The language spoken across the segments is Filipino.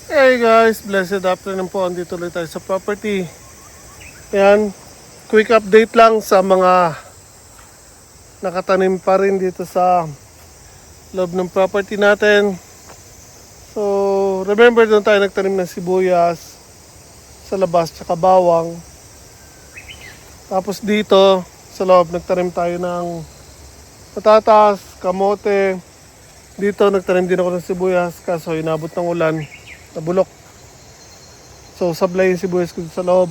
Hey guys, blessed afternoon po. Andito ulit tayo sa property. Yan, quick update lang sa mga nakatanim pa rin dito sa loob ng property natin. So, remember doon tayo nagtanim ng sibuyas sa labas tsaka bawang. Tapos dito sa loob nagtanim tayo ng patatas, kamote. Dito nagtanim din ako ng sibuyas kaso inabot ng ulan, nabulok. So, sablay yung sibuyas ko sa loob.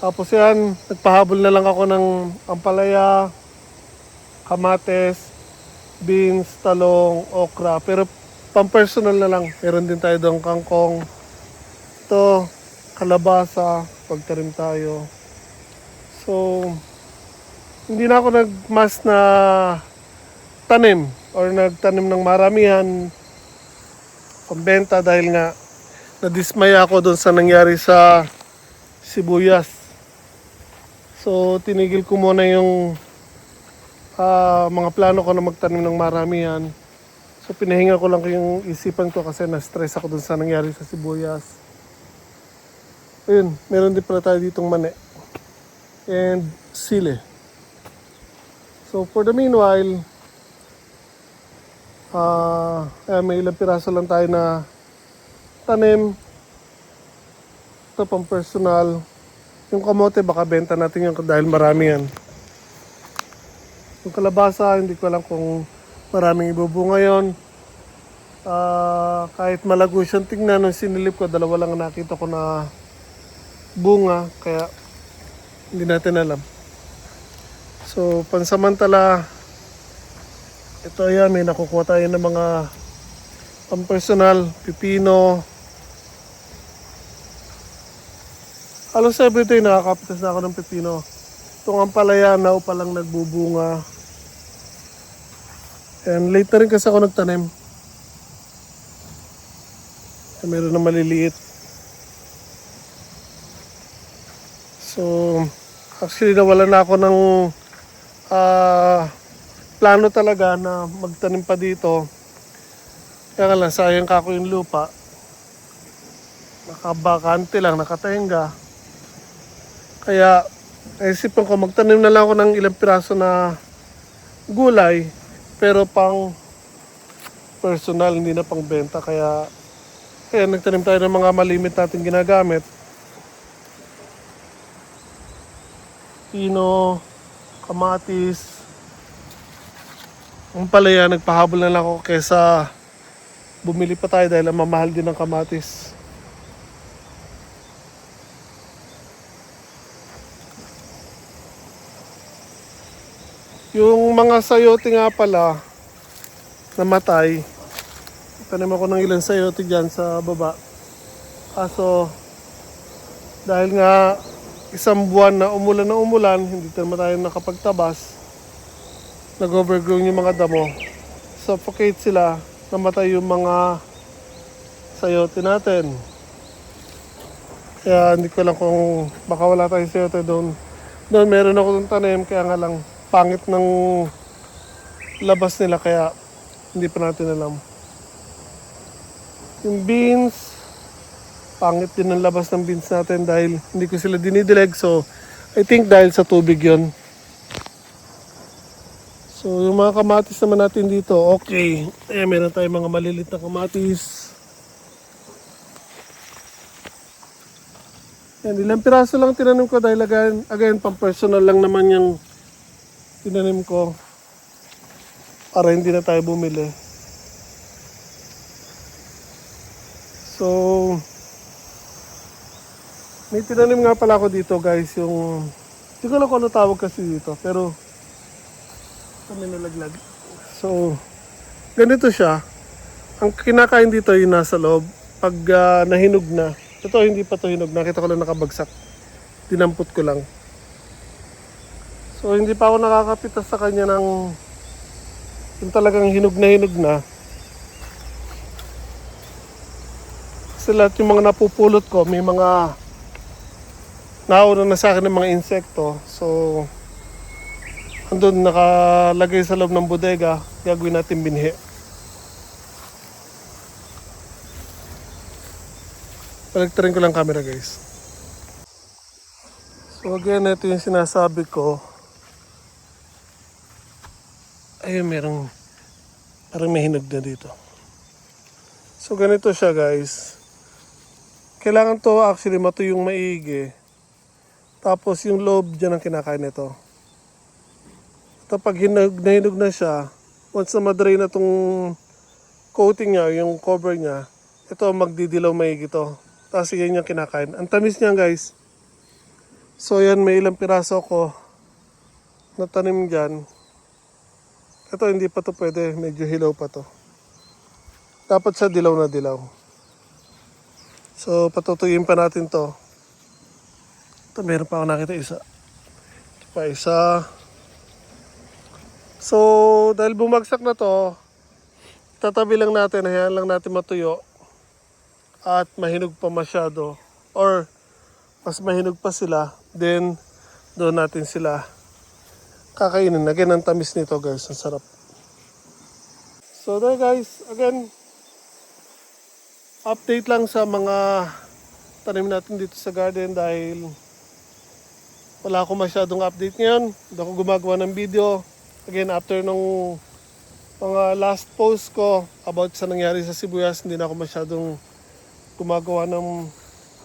Tapos yan, nagpahabol na lang ako ng ampalaya, kamates, beans, talong, okra. Pero pang-personal na lang. Meron din tayo doon kangkong. Ito, kalabasa, pagtarim tayo. So, hindi na ako nagmas na tanim or nagtanim ng maramihan pambenta dahil nga nadismaya ako doon sa nangyari sa sibuyas. So, tinigil ko muna yung mga plano ko na magtanim ng maramihan. So, pinahinga ko lang yung isipan ko kasi na-stress ako dun sa nangyari sa sibuyas. Ayun, meron din pala tayo ditong mani. And sili. So, for the meanwhile, may ilang piraso lang tayo na tanim. Ito pang personal. Yung kamote, baka benta natin yung dahil marami yan. Yung kalabasa, hindi ko alam kung maraming ibubunga yun. Kahit malago siyang tingnan, nung sinilip ko, dalawa lang nakita ko na bunga. Kaya, hindi natin alam. So, pansamantala, ito yan, may nakukuha tayo ng mga pang-personal, pipino. Halos everyday nakakapitas na ako ng pipino. Itong ampalaya, now pa lang nagbubunga. And late na rin kasi ako nagtanim. Meron na maliliit. So, actually nawala na ako ng plano talaga na magtanim pa dito. Kaya nga lang, sayang ka ako yung lupa. Nakabakante lang, nakatahinga. Kaya, naisipan ko, magtanim na lang ako ng ilang piraso na gulay. Pero pang personal, hindi na pang benta. Kaya nagtanim tayo ng mga malimit natin ginagamit. Pino, kamatis. Ang palaya, nagpahabol na lang ako kesa bumili pa tayo dahil mamahal din ng kamatis. Yung mga sayote nga pala, namatay. Tanim ako ng ilang sayote dyan sa baba. Kaso, dahil nga isang buwan na umulan, hindi naman tayo nakapagtabas. Nag-overgrown yung mga damo. Suffocate sila, namatay yung mga sayote natin. Kaya hindi ko lang kung baka wala tayong sayote doon. Doon meron ako ng tanim, kaya nga lang pangit ng labas nila kaya hindi pa natin alam. Yung beans, pangit din ang labas ng beans natin dahil hindi ko sila dinidileg. So, I think dahil sa tubig yon. So, yung mga kamatis naman natin dito, okay. Meron tayong mga malilit na kamatis. Yan, ilang piraso lang tinanim ko dahil again pang personal lang naman yung tinanim ko para hindi na tayo bumili. So, may tinanim nga pala ako dito guys, yung hindi ko alam kung ano tawag kasi dito, pero kami nalaglag. So, ganito siya. Ang kinakain dito yung nasa loob. Pag nahinog na, ito hindi pa to hinog, nakita ko lang nakabagsak. Dinampot ko lang. So, hindi pa ako nakakapitas sa kanya ng yung talagang hinog na. Kasi lahat yung mga napupulot ko, may mga nauna na sa akin ng mga insekto. So, andun nakalagay sa loob ng bodega, gagawin natin binhi. Baliktarin ko lang camera guys. So again, ito yung sinasabi ko. Ayun, parang may hinog na dito. So ganito siya guys. Kailangan to actually matuyong maigi. Tapos yung loob dyan ang kinakain nito. Ito pag hinog na siya, once na madry na tong coating niya, yung cover niya, ito magdidilaw maigi to. Tapos yan yung kinakain. Ang tamis niya guys. So yan, may ilang piraso ko na tanim dyan. Ito hindi pa to pwede, medyo hilaw pa to. Dapat sa dilaw na dilaw. So patutuyin pa natin to. Ito meron pa ako nakita isa. Ito pa isa. So dahil bumagsak na to, tatabi lang natin, hayaan lang natin matuyo. At mahinog pa masyado. Or mas mahinog pa sila, then doon natin sila kakainin. Again, ang tamis nito guys, ang sarap. So there guys, again, update lang sa mga tanim natin dito sa garden dahil wala akong masyadong update ngayon. Hindi ako gumagawa ng video. Again, after nung mga last post ko about sa nangyari sa sibuyas, hindi na ako masyadong gumagawa ng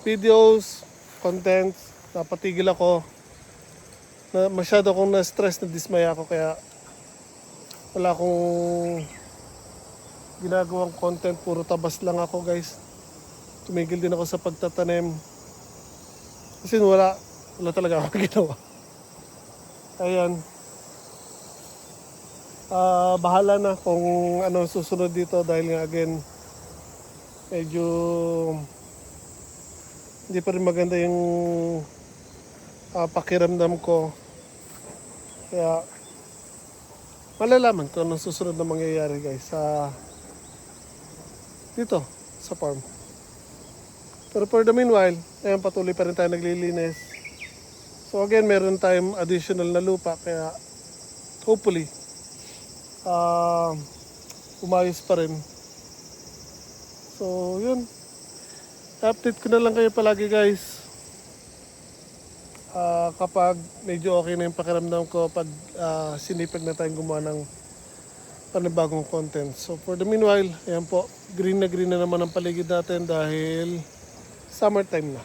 videos, content. Napatigil ako. Masyado akong na-stress, na-dismaya ako kaya wala akong ginagawang content, puro tabas lang ako guys. Tumigil din ako sa pagtatanim kasi wala talaga ako ginawa. Ayan, bahala na kung ano susunod dito dahil nga again medyo hindi pa rin maganda yung pakiramdam ko, kaya malalaman ko anong susunod na mangyayari guys dito sa farm. Pero for the meanwhile, ayan, patuloy pa rin tayo naglilinis. So again, meron tayong additional na lupa kaya hopefully umayos pa rin. So yun, update ko na lang kayo palagi guys kapag medyo okay na yung pakiramdam ko, pag sinipag na tayong gumawa ng panibagong content. So for the meanwhile, ayan po, green na naman ang paligid natin dahil summertime na.